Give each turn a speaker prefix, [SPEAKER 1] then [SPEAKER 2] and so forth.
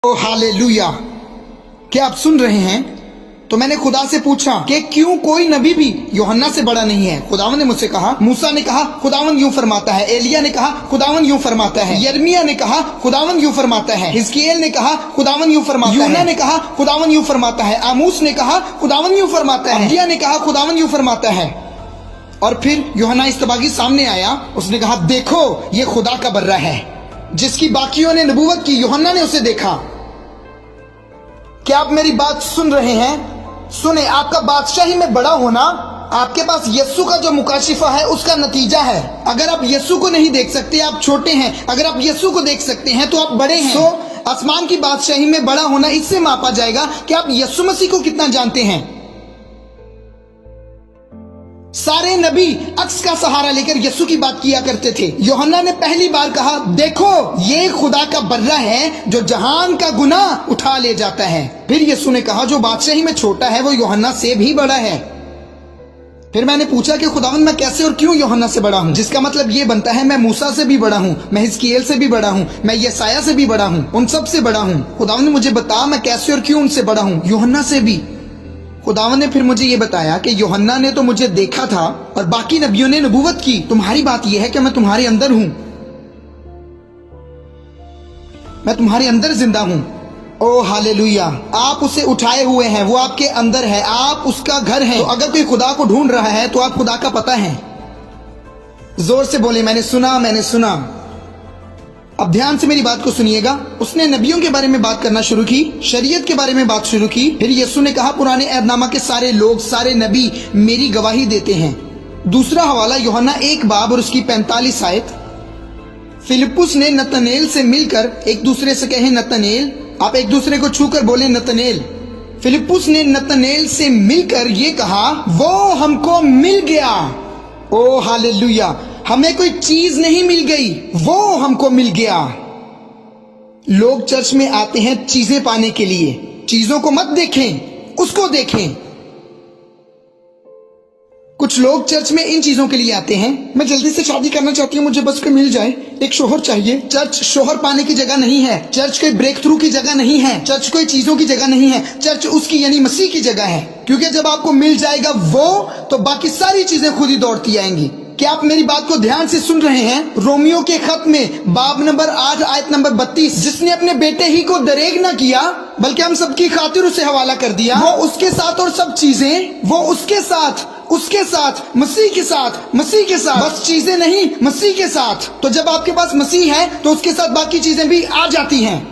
[SPEAKER 1] Hallelujah. क्या आप सुन रहे हैं? तो मैंने खुदा से पूछा कि क्यों कोई नबी भी यूहन्ना से बड़ा नहीं है। खुदावन ने मुझसे कहा, मूसा ने कहा खुदावन यूं फरमाता है, एलिया ने कहा खुदावन यूं फरमाता है, यिर्मयाह ने कहा खुदावन यूं फरमाता है, हिजकियेल ने कहा खुदावन यूं फरमाता है, यूना ने कहा खुदावन यूं फरमाता है, आमूस ने कहा खुदावन यूं फरमाता है, अब्दिया ने कहा खुदावन यूं फरमाता है। और फिर यूहन्ना इस्तबागी सामने आया, उसने कहा देखो ये खुदा का बर्रा है जिसकी बाकियों ने नबूवत की, यूहन्ना ने उसे देखा। क्या आप मेरी बात सुन रहे हैं? सुने, आपका बादशाही में बड़ा होना आपके पास यस्सु का जो मुकाशिफा है उसका नतीजा है। अगर आप यस्सु को नहीं देख सकते आप छोटे हैं, अगर आप यस्सु को देख सकते हैं तो आप बड़े हैं। तो आसमान की बादशाही में बड़ा होना इससे मापा जाएगा कि आप यस्सु मसीह को कितना जानते हैं। सारे नबी अक्स का सहारा लेकर यस्सु की बात किया करते थे। यूहन्ना ने पहली बार कहा देखो ये खुदा का बर्रा है जो जहान का गुनाह उठा ले जाता है। फिर यस्सु ने कहा जो बादशाही में छोटा है वो यूहन्ना से भी बड़ा है। फिर मैंने पूछा कि खुदावंद मैं कैसे और क्यों यूहन्ना से बड़ा हूँ? जिसका मतलब ये बनता है मैं मूसा से भी बड़ा हूँ, मैं हिजकियेल से भी बड़ा हूँ, मैं यसाया से भी बड़ा हूँ, उन सब से बड़ा हूँ। खुदावंद ने मुझे बता मैं कैसे और क्यों उनसे बड़ा हूँ, यूहन्ना से भी। खुदावन ने फिर मुझे ये बताया कि यूहन्ना ने तो मुझे देखा था और बाकी नबियों ने नबूवत की। तुम्हारी बात यह है कि मैं तुम्हारे अंदर हूं, मैं तुम्हारे अंदर जिंदा हूं। ओ हालेलुया। आप उसे उठाए हुए हैं, वो आपके अंदर है, आप उसका घर हैं। तो अगर कोई खुदा को ढूंढ रहा है तो आप खुदा का पता है। जोर से बोले मैंने सुना, मैंने सुना। अब ध्यान से मेरी बात को सुनिएगा। उसने नबियों के बारे में बात करना शुरू की, शरीयत के बारे में बात शुरू की। फिर यीशु ने कहा पुराने अहदनामा के सारे लोग, सारे नबी मेरी गवाही देते हैं। दूसरा हवाला यूहन्ना 1 बाब और उसकी 45 आयत। फिलिप्पुस ने नतनेल से मिलकर, एक दूसरे से कहे नतनेल, आप एक दूसरे को छूकर बोले नतनेल। फिलिप्पुस ने नतनेल से मिलकर ये कहा वो हमको मिल गया। ओ हालेलुया। हमें कोई चीज नहीं मिल गई, वो हमको मिल गया। लोग चर्च में आते हैं चीजें पाने के लिए। चीजों को मत देखें, उसको देखें। कुछ लोग चर्च में इन चीजों के लिए आते हैं, मैं जल्दी से शादी करना चाहती हूँ, मुझे बस कोई मिल जाए, एक शोहर चाहिए। चर्च शोहर पाने की जगह नहीं है, चर्च कोई ब्रेक थ्रू की जगह नहीं है, चर्च कोई चीजों की जगह नहीं है, चर्च उसकी यानी मसीह की जगह है। क्योंकि जब आपको मिल जाएगा वो, तो बाकी सारी चीजें खुद ही दौड़ती आएंगी। क्या आप मेरी बात को ध्यान से सुन रहे हैं? रोमियो के खत में बाब नंबर 8 आयत नंबर 32, जिसने अपने बेटे ही को दरेग न किया बल्कि हम सबकी खातिर उसे हवाला कर दिया, वो उसके साथ और सब चीजें, वो उसके साथ मसीह के साथ, मसीह के साथ, बस चीजें नहीं मसीह के साथ। तो जब आपके पास मसीह है तो उसके साथ बाकी चीजें भी आ जाती हैं।